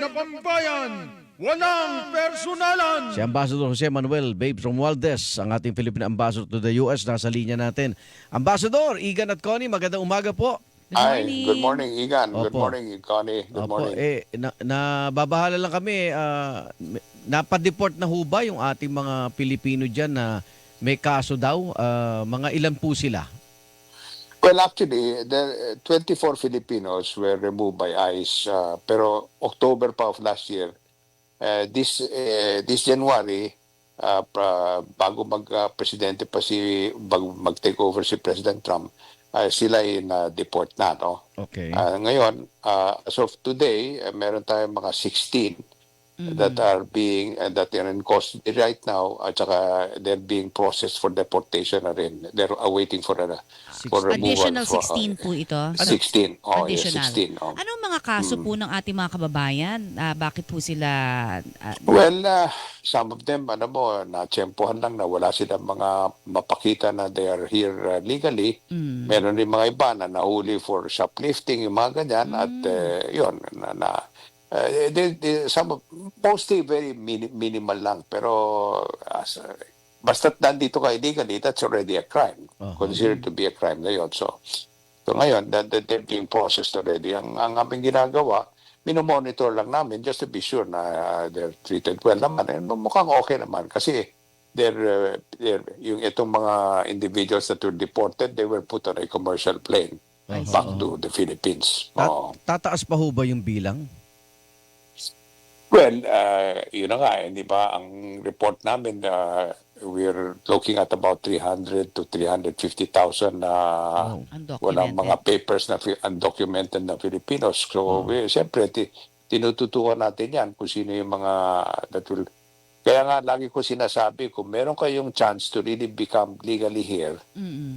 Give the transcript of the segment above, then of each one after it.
na pambayan, walang personalan. Si Ambassador Jose Manuel Babes Romualdez, ang ating Philippine Ambassador to the US, nasa linya natin. Ambassador, Igan at Connie, magandang umaga po. Good morning. Good morning, Igan. Good Opo. morning, Connie. Good Opo, morning. nababahala lang kami, napadeport na ho ba yung ating mga Pilipino dyan na may kaso daw? Mga ilan po sila? Well, actually, the 24 Filipinos were removed by ICE, pero October pa of last year, this January, bago mag-presidente pa mag-take over si President Trump, sila ay na-deport na, no? Okay. Ngayon, as of today, meron tayong mga 16 that are in custody right now, at saka they're being processed for deportation na rin. They're awaiting for removal. Additional 16 po ito. 16. Oh, yes, Additional. 16. Oh. Anong mga kaso po ng ating mga kababayan? Bakit po sila... Well, some of them, natsyempohan lang na wala silang mga mapakita na they are here legally. Meron rin mga iba na nahuli for shoplifting, yung mga ganyan. At yun, mostly very minimal lang. Pero basta't nandito ka illegally, that's already a crime. Considered to be a crime na yun. So ngayon, they're being processed already. Ang aming ginagawa, minomonitor lang namin just to be sure na they're treated well naman. And mukhang okay naman kasi yung itong mga individuals that were deported, they were put on a commercial plane back to the Philippines. Tataas pa ho ba yung bilang? Well, yun na nga, di ba? Ang report namin, we're looking at about 300 to 350,000 na walang mga papers na undocumented na Filipinos. So, siyempre, tinututukan natin yan kung sino yung mga that will... Kaya nga, lagi ko sinasabi, kung meron kayong chance to really become legally here,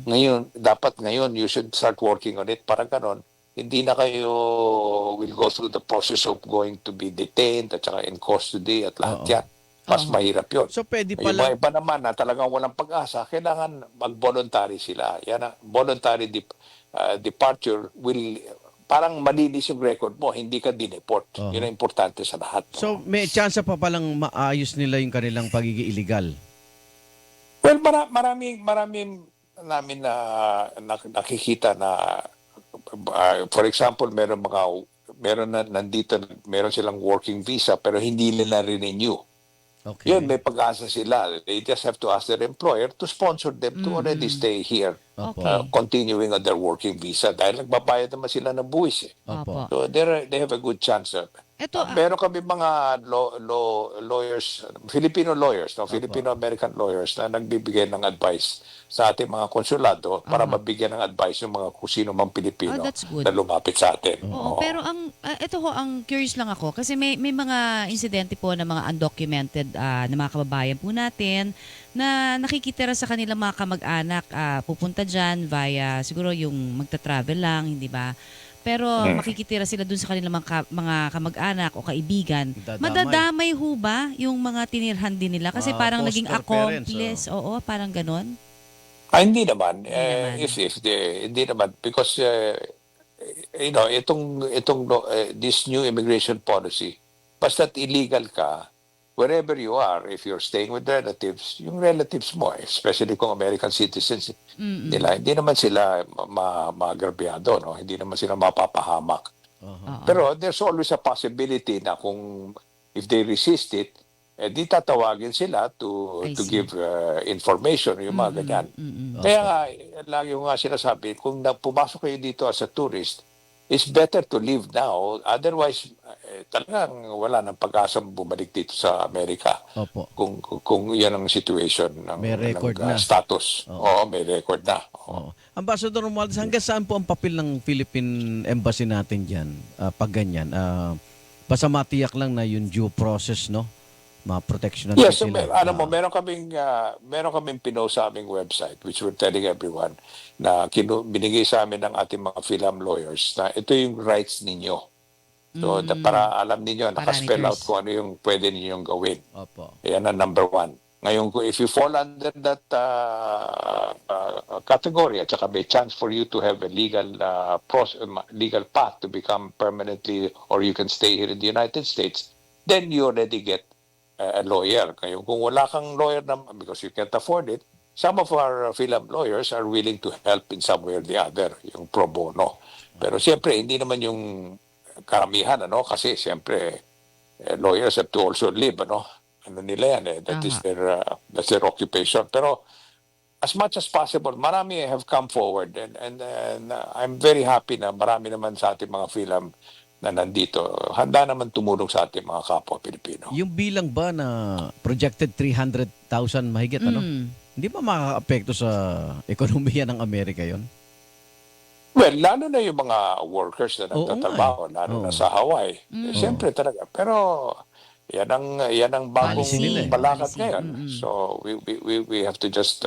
ngayon, you should start working on it para ganon. Hindi na kayo will go through the process of going to be detained at saka in custody at lahat yan. Mas mahirap yun. So pwede Yung pala... mga iba naman na talagang walang pag-asa, kailangan mag-voluntary sila. Yan, voluntary departure will parang malinis yung record mo, hindi ka dineport. Yun ang importante sa lahat. So may chance pa palang maayos nila yung kanilang pagiging illegal? Well, maraming namin na nakikita na for example, meron silang working visa pero hindi nila renew. Okay. Yun, may pag-asa sila. They just have to ask their employer to sponsor them to already stay here, continuing on their working visa dahil nagbabayad naman sila ng buwis. Opo. So they have a good chance. Meron kami mga lawyers, Filipino lawyers, Filipino-American lawyers na nagbibigay ng advice sa ating mga konsulado para mabigyan ng advice yung mga kung sino mang Pilipino na lumapit sa atin. Oo, pero ito ho, ang curious lang ako kasi may mga insidente po ng mga undocumented na mga kababayan po natin na nakikitira sa kanilang mga kamag-anak, pupunta dyan via siguro yung magta-travel lang, hindi ba? Pero makikitira sila dun sa kanilang mga kamag-anak o kaibigan. Madadamay ho ba yung mga tinirhan din nila? Kasi parang naging accomplice. Oo, parang ganon. Hindi naman. Hindi naman. Because, this new immigration policy, basta't illegal ka, wherever you are, if you're staying with relatives, yung relatives mo, especially kung American citizens, nila, hindi naman sila maagrabyado, no? Hindi naman sila mapapahamak. Pero there's always a possibility na if they resist it, di tatawagin sila to give information, yung mga ganyan. Kaya nga, lagi ko nga sinasabi, kung pumasok kayo dito as a tourist, it's better to leave now. Otherwise, talagang wala nang pag-asang bumalik dito sa Amerika. Opo. Kung yan ang situation ng, may record na. Status. Oo, may record na. Ambassador Romualdez, hanggang saan po ang papel ng Philippine Embassy natin dyan? Pag ganyan. Basta matiyak lang na yung due process, no? Ma-protection Yes, so, sila. meron kaming pinost sa aming website which we're telling everyone na binigay sa amin ng ating mga film lawyers na ito yung rights ninyo. So, para alam ninyo, nakaspell out kung ano yung pwede ninyong gawin. Opo. Yan ang number one. Ngayon, if you fall under that category, at saka may chance for you to have a legal path to become permanently, or you can stay here in the United States, then you already get a lawyer. Ngayon, kung wala kang lawyer because you can't afford it, some of our film lawyers are willing to help in some way or the other, yung pro bono. Pero siyempre, hindi naman yung karamihan, kasi siyempre, lawyers have to also live, ano nila yan, that's their occupation. Pero as much as possible, marami have come forward, and I'm very happy na marami naman sa ating mga film na nandito, handa naman tumulong sa ating mga kapwa Pilipino. Yung bilang ba na projected 300,000 mahigit, hindi ba makaka-apekto sa ekonomiya ng Amerika yon? Well, lalo na yung mga workers na nagtatrabaho, lalo na Oo. sa Hawaii. Siyempre talaga. Pero yan ang bagong Policy nila eh. balakad Policy. ngayon. So we have to just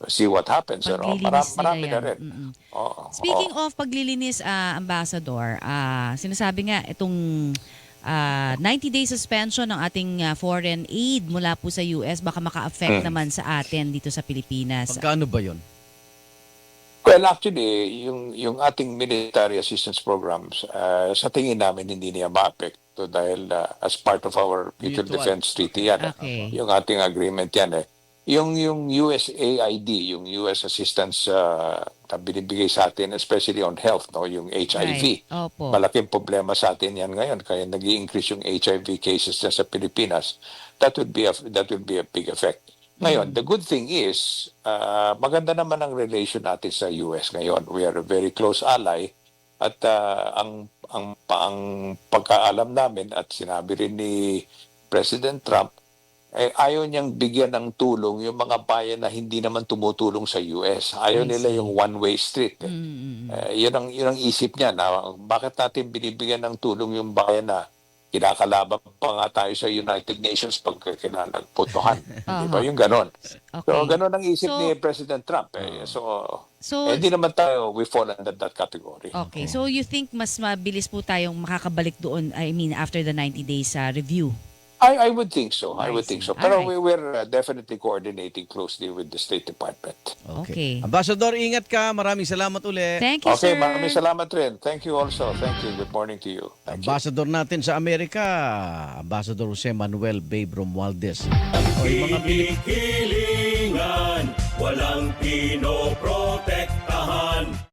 see what happens. Paglilinis Marami nila na yan. rin. Oo, Speaking of paglilinis, Ambassador, sinasabi nga itong 90-day suspension ng ating foreign aid mula po sa US baka maka-affect naman sa atin dito sa Pilipinas. Pagkano ba yon? Well, actually, yung ating military assistance programs, sa tingin namin hindi niya ma-apekto dahil as part of our Mutual Mutual. Defense Treaty yan. Okay. Yung ating agreement yan eh. Yung USAID, yung US assistance na binibigay sa atin, especially on health, yung HIV. Right. Opo. Malaking problema sa atin yan ngayon, kaya nag-i-increase yung HIV cases na sa Pilipinas. That would be a big effect. Ngayon, the good thing is, maganda naman ang relation natin sa US ngayon. We are a very close ally, at ang pagkaalam namin at sinabi rin ni President Trump, ayaw niyang bigyan ng tulong yung mga bayan na hindi naman tumutulong sa US. Ayaw nila yung one-way street. Yun ang isip niya na bakit natin binibigyan ng tulong yung bayan na kinakalaban pa nga tayo sa United Nations pag kinalagputuhan. Di ba? Yung ganon. Okay. So, ganon ang isip So- ni President Trump. So, Hindi naman tayo, we fall under that category. okay. So you think mas mabilis po tayong makakabalik doon, I mean, after the 90 days review? I would think so. I would see. think so. Pero Alright. we're definitely coordinating closely with the State Department. Okay. Ambassador, ingat ka. Maraming salamat uli. Thank you, Okay, sir. maraming salamat rin. Thank you also. Thank you. Good morning to you. Thank you. Ambassador natin sa Amerika, Ambassador Jose Manuel Bay Romualdez. O, yung mga Kinikilingan, walang pinoprotektahan.